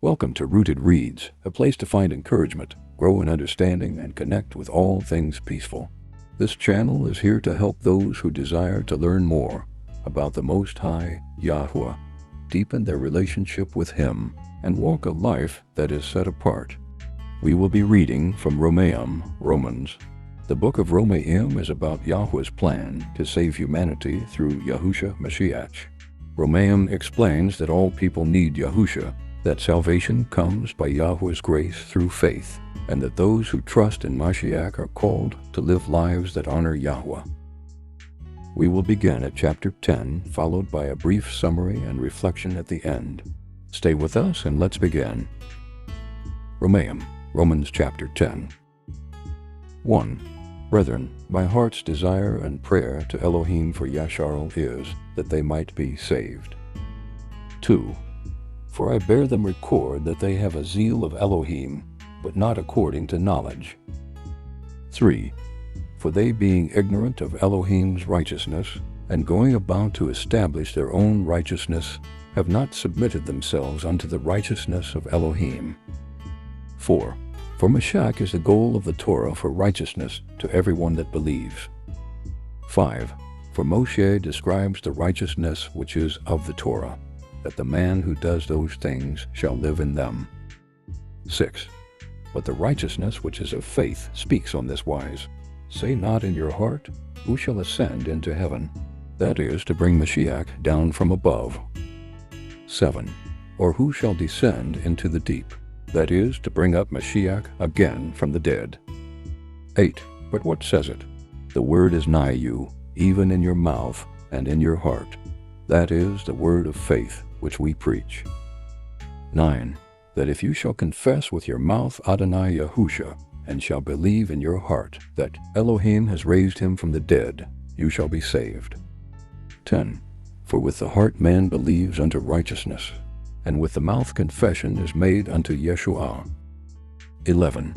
Welcome to Rooted Reads, a place to find encouragement, grow in understanding, and connect with all things peaceful. This channel is here to help those who desire to learn more about the Most High, Yahweh, deepen their relationship with Him, and walk a life that is set apart. We will be reading from Romaiym, Romans. The book of Romaiym is about Yahweh's plan to save humanity through Yahushua Mashiach. Romaiym explains that all people need Yahushua, that salvation comes by Yahweh's grace through faith, and that those who trust in Mashiach are called to live lives that honor Yahweh. We will begin at chapter 10, followed by a brief summary and reflection at the end. Stay with us and let's begin. Romaiym, Romans chapter 10. 1. Brethren, my heart's desire and prayer to Elohim for Yasharel is that they might be saved. 2. For I bear them record that they have a zeal of Elohim, but not according to knowledge. 3. For they being ignorant of Elohim's righteousness, and going about to establish their own righteousness, have not submitted themselves unto the righteousness of Elohim. 4. For Mashiach is the goal of the Torah for righteousness to everyone that believes. 5. For Moshe describes the righteousness which is of the Torah, that the man who does those things shall live in them. 6. But the righteousness which is of faith speaks on this wise, Say not in your heart, Who shall ascend into heaven? That is, to bring Mashiach down from above. 7. Or who shall descend into the deep? That is, to bring up Mashiach again from the dead. 8. But what says it? The word is nigh you, even in your mouth and in your heart. That is the word of faith which we preach. 9. That if you shall confess with your mouth Adonai Yahushua, and shall believe in your heart that Elohim has raised him from the dead, you shall be saved. 10. For with the heart man believes unto righteousness, and with the mouth confession is made unto Yeshua. 11.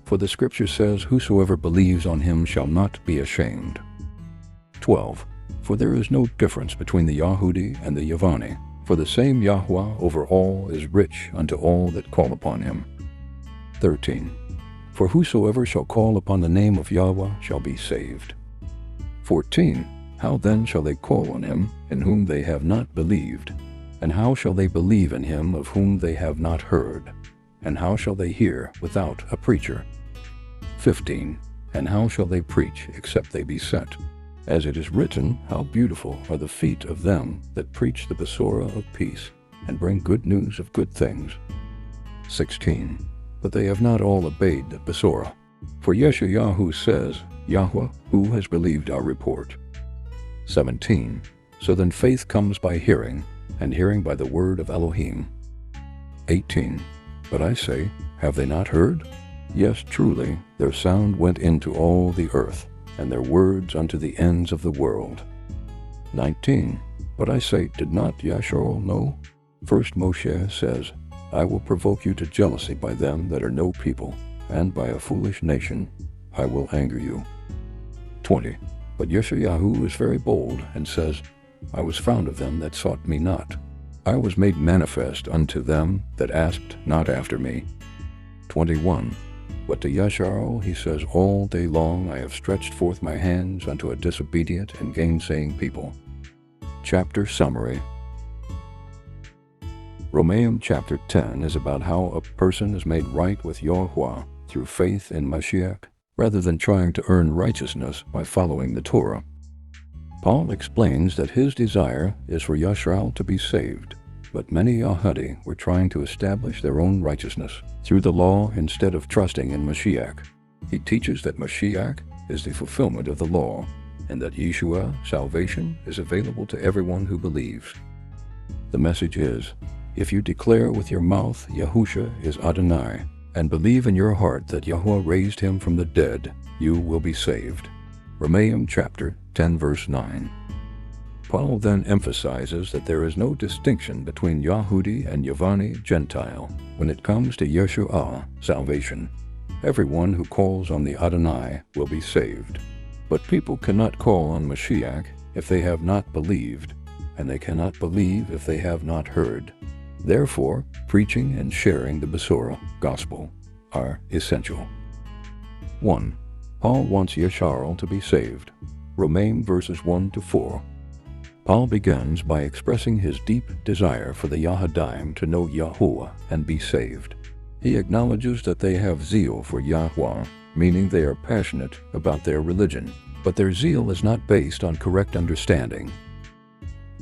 For the scripture says, Whosoever believes on him shall not be ashamed. 12. For there is no difference between the Yahudi and the Yavani, for the same Yahweh over all is rich unto all that call upon him. 13. For whosoever shall call upon the name of Yahweh shall be saved. 14. How then shall they call on him in whom they have not believed? And how shall they believe in him of whom they have not heard? And how shall they hear without a preacher? 15. And how shall they preach except they be sent? As it is written, How beautiful are the feet of them that preach the Besorah of peace, and bring good news of good things. 16. But they have not all obeyed the Besorah. For Yeshayahu says, Yahweh, who has believed our report? 17. So then faith comes by hearing, and hearing by the word of Elohim. 18. But I say, have they not heard? Yes, truly, their sound went into all the earth, and their words unto the ends of the world. 19. But I say, did not Yasharel know? First Moshe says, I will provoke you to jealousy by them that are no people, and by a foolish nation I will anger you. 20. But Yeshayahu is very bold, and says, I was found of them that sought me not. I was made manifest unto them that asked not after me. 21. But to Yasharel he says, All day long I have stretched forth my hands unto a disobedient and gainsaying people. Chapter Summary. Romaiym chapter 10 is about how a person is made right with Yahweh through faith in Mashiach, rather than trying to earn righteousness by following the Torah. Paul explains that his desire is for Yasharel to be saved, but many Yahudi were trying to establish their own righteousness through the law instead of trusting in Mashiach. He teaches that Mashiach is the fulfillment of the law, and that Yeshua, salvation, is available to everyone who believes. The message is, if you declare with your mouth Yahushua is Adonai, and believe in your heart that Yahweh raised him from the dead, you will be saved. Romaiym chapter 10 verse 9. Paul then emphasizes that there is no distinction between Yahudi and Yavani Gentile when it comes to Yeshua, salvation. Everyone who calls on the Adonai will be saved. But people cannot call on Mashiach if they have not believed, and they cannot believe if they have not heard. Therefore, preaching and sharing the Besorah gospel are essential. 1. Paul wants Yasharel to be saved. Romaiym verses 1 to 4. Paul begins by expressing his deep desire for the Yahadim to know Yahuwah and be saved. He acknowledges that they have zeal for Yahweh, meaning they are passionate about their religion, but their zeal is not based on correct understanding.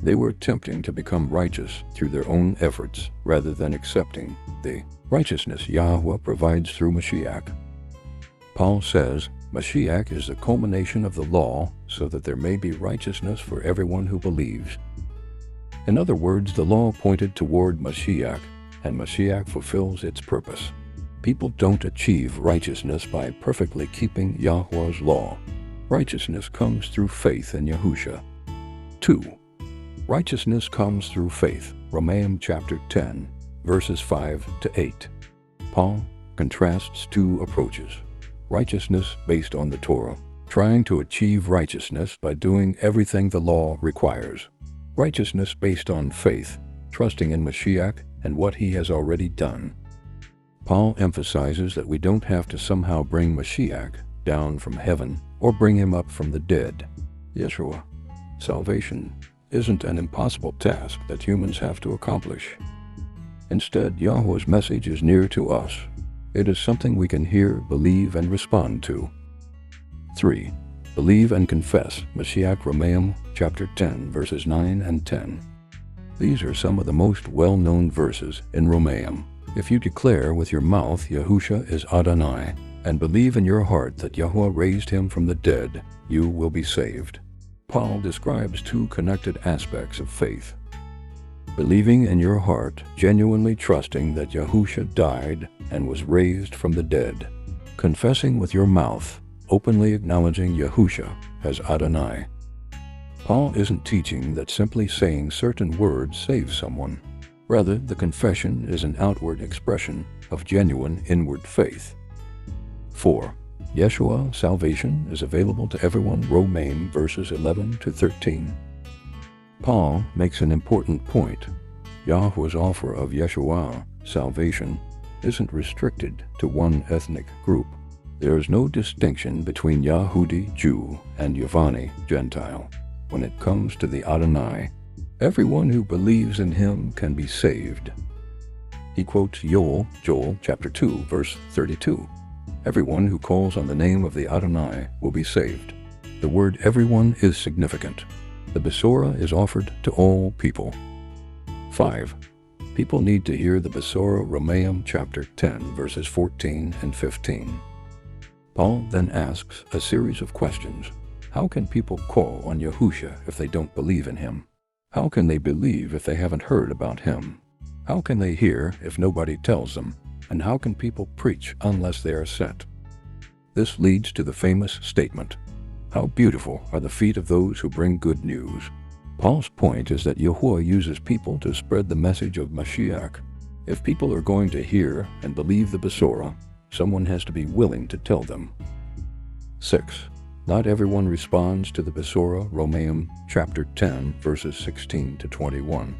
They were attempting to become righteous through their own efforts rather than accepting the righteousness Yahweh provides through Mashiach. Paul says, Mashiach is the culmination of the law so that there may be righteousness for everyone who believes. In other words, the law pointed toward Mashiach, and Mashiach fulfills its purpose. People don't achieve righteousness by perfectly keeping Yahweh's law. Righteousness comes through faith in Yahusha. 2. Righteousness comes through faith. Romaiym chapter 10, verses 5 to 8. Paul contrasts two approaches. Righteousness based on the Torah, trying to achieve righteousness by doing everything the law requires. Righteousness based on faith, trusting in Mashiach and what he has already done. Paul emphasizes that we don't have to somehow bring Mashiach down from heaven or bring him up from the dead. Yeshua, salvation isn't an impossible task that humans have to accomplish. Instead, Yahweh's message is near to us. It is something we can hear, believe, and respond to. 3. Believe and confess. Mashiach Romaiym chapter 10, verses 9 and 10. These are some of the most well-known verses in Romaiym. If you declare with your mouth Yahusha is Adonai, and believe in your heart that Yahweh raised him from the dead, you will be saved. Paul describes two connected aspects of faith. Believing in your heart, genuinely trusting that Yahusha died and was raised from the dead. Confessing with your mouth, openly acknowledging Yahusha as Adonai. Paul isn't teaching that simply saying certain words saves someone. Rather, the confession is an outward expression of genuine inward faith. 4. Yeshua salvation is available to everyone. Romaiym verses 11 to 13. Paul makes an important point. Yahweh's offer of Yeshua salvation isn't restricted to one ethnic group. There is no distinction between Yahudi, Jew, and Yavani, Gentile. When it comes to the Adonai, everyone who believes in him can be saved. He quotes Joel chapter 2, verse 32. Everyone who calls on the name of the Adonai will be saved. The word everyone is significant. The Besorah is offered to all people. 5. People need to hear the Besorah. Romaiym chapter 10, verses 14 and 15. Paul then asks a series of questions. How can people call on Yahusha if they don't believe in him? How can they believe if they haven't heard about him? How can they hear if nobody tells them? And how can people preach unless they are sent? This leads to the famous statement, how beautiful are the feet of those who bring good news. Paul's point is that Yahuwah uses people to spread the message of Mashiach. If people are going to hear and believe the Besorah, someone has to be willing to tell them. 6. Not everyone responds to the Besorah. Romaiym chapter 10, verses 16 to 21.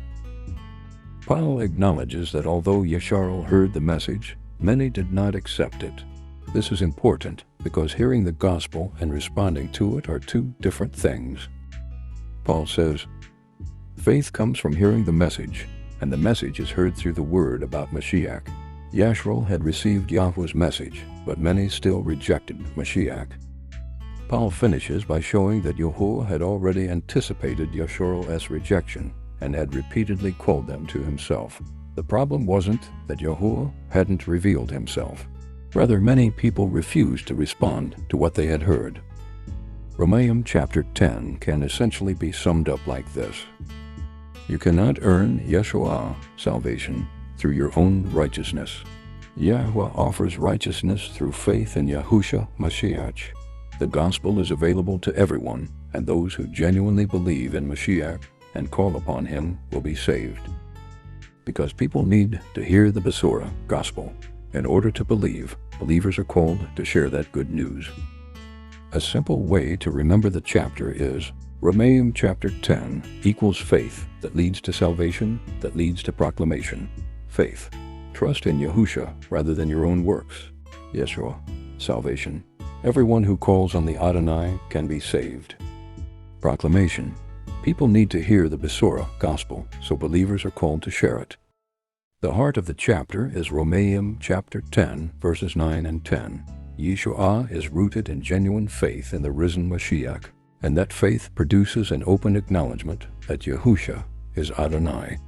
Paul acknowledges that although Yasharel heard the message, many did not accept it. This is important because hearing the gospel and responding to it are two different things. Paul says, faith comes from hearing the message, and the message is heard through the word about Mashiach. Yasharel had received Yahweh's message, but many still rejected Mashiach. Paul finishes by showing that Yahuwah had already anticipated Yasharel's rejection and had repeatedly called them to himself. The problem wasn't that Yahuwah hadn't revealed himself. Rather, many people refused to respond to what they had heard. Romaiym chapter 10 can essentially be summed up like this. You cannot earn Yeshua salvation through your own righteousness. Yahweh offers righteousness through faith in Yahusha Mashiach. The gospel is available to everyone, and those who genuinely believe in Mashiach and call upon him will be saved. Because people need to hear the Besorah gospel. In order to believe, believers are called to share that good news. A simple way to remember the chapter is, Romaiym chapter 10 equals faith that leads to salvation, that leads to proclamation. Faith. Trust in Yahusha rather than your own works. Yeshua. Salvation. Everyone who calls on the Adonai can be saved. Proclamation. People need to hear the Besorah gospel, so believers are called to share it. The heart of the chapter is Romaiym chapter 10, verses 9 and 10. Yeshua is rooted in genuine faith in the risen Mashiach, and that faith produces an open acknowledgement that Yahusha is Adonai.